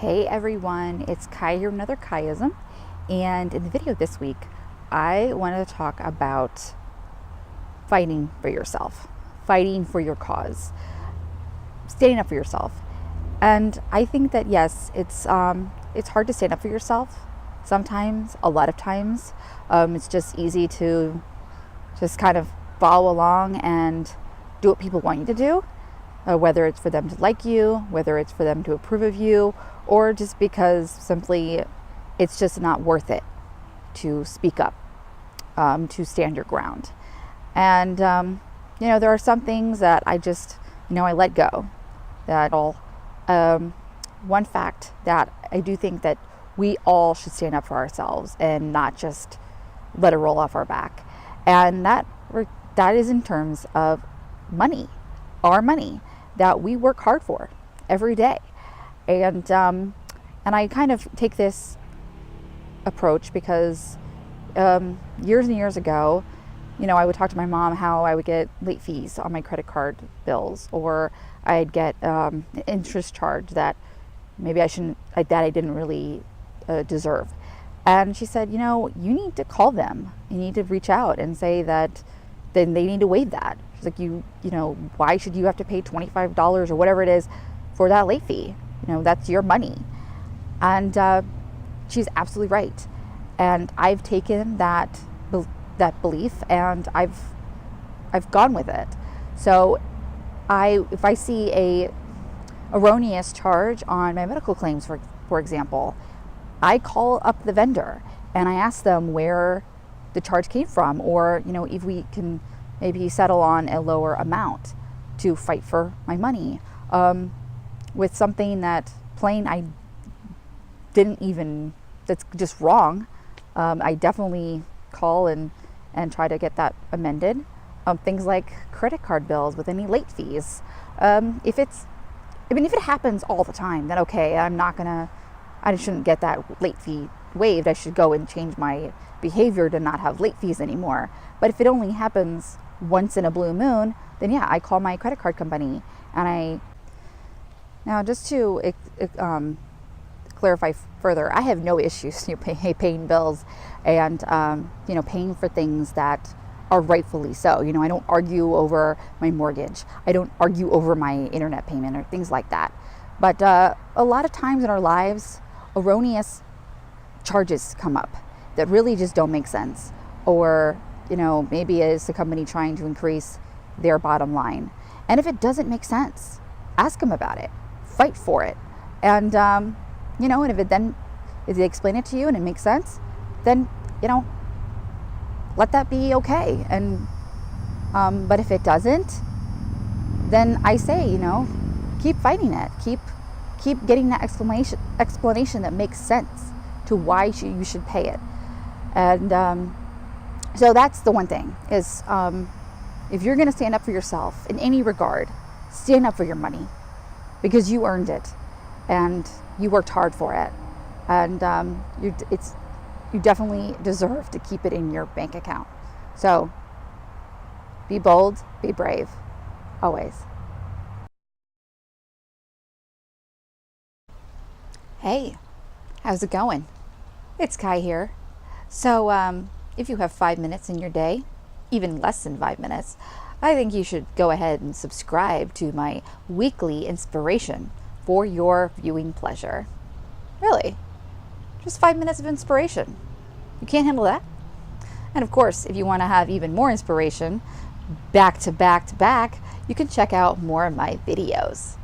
Hey everyone, it's Kai here, another Kaiism, and in the video this week, I wanted to talk about fighting for yourself, fighting for your cause, standing up for yourself. And I think that yes, it's hard to stand up for yourself. Sometimes, a lot of times, it's just easy to just kind of follow along and do what people want you to do. Whether it's for them to like you, whether it's for them to approve of you, or just because simply it's just not worth it to speak up, to stand your ground. And, there are some things that I just, I let go. One fact that I do think that we all should stand up for ourselves and not just let it roll off our back. And that is in terms of money, our money that we work hard for every day. And I kind of take this approach because years and years ago, I would talk to my mom how I would get late fees on my credit card bills, or I'd get an interest charge that maybe I didn't really deserve. And she said, you need to call them. You need to reach out and say that then they need to waive that. She's like, why should you have to pay $25 or whatever it is for that late fee? That's your money. And she's absolutely right. And I've taken that belief and I've gone with it. So if I see a erroneous charge on my medical claims, for example, I call up the vendor and I ask them where the charge came from, or if we can maybe settle on a lower amount to fight for my money. With something that that's just wrong, I definitely call and try to get that amended. Things like credit card bills with any late fees. If it happens all the time, then okay, I shouldn't get that late fee waived. I should go and change my behavior to not have late fees anymore. But if it only happens once in a blue moon, then yeah, I call my credit card company. And now just to clarify further, I have no issues paying bills and paying for things that are rightfully so. I don't argue over my mortgage. I don't argue over my internet payment or things like that. But a lot of times in our lives, erroneous charges come up that really just don't make sense. Or, maybe it's the company trying to increase their bottom line. And if it doesn't make sense, ask them about it, fight for it. And, and if they explain it to you and it makes sense, then, let that be okay. And, but if it doesn't, then I say, keep fighting it. Keep getting that explanation that makes sense to why you should pay it. And so that's the one thing is, if you're going to stand up for yourself in any regard, stand up for your money because you earned it and you worked hard for it. And you definitely deserve to keep it in your bank account. So be bold, be brave, always. Hey, how's it going? It's Kai here. So if you have 5 minutes in your day, even less than 5 minutes, I think you should go ahead and subscribe to my weekly inspiration for your viewing pleasure. Really, just 5 minutes of inspiration. You can't handle that? And of course, if you want to have even more inspiration, back to back to back, you can check out more of my videos.